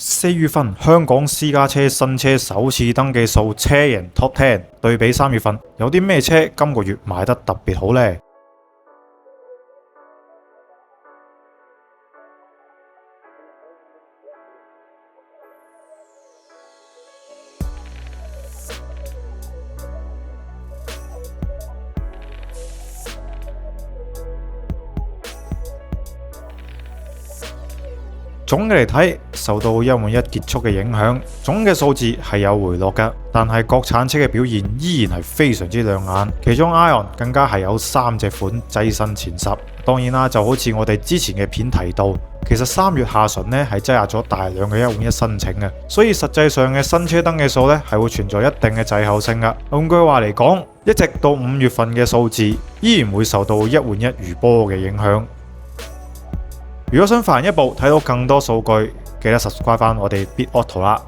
4月份香港私家車新車首次登記數車型 Top 10對比3月份，有啲咩車今個月賣得特別好呢？總嘅嚟睇，受到1換1結束嘅影響，總嘅數字係有回落嘅，但係國產車嘅表現依然係非常之亮眼，其中 ION 更加係有3隻款躋身前10。當然啦，就好似我哋之前嘅片提到，其實3月下旬呢係積壓咗大量嘅1換1申請嘅，所以實際上嘅新車登記數呢係會存在一定嘅滯後性噶。換句話嚟講，一直到5月份嘅數字依然會受到1換1餘波嘅影響。如果想快人一步睇到更多數據，記得 subscribe 翻我哋 Bitauto 啦。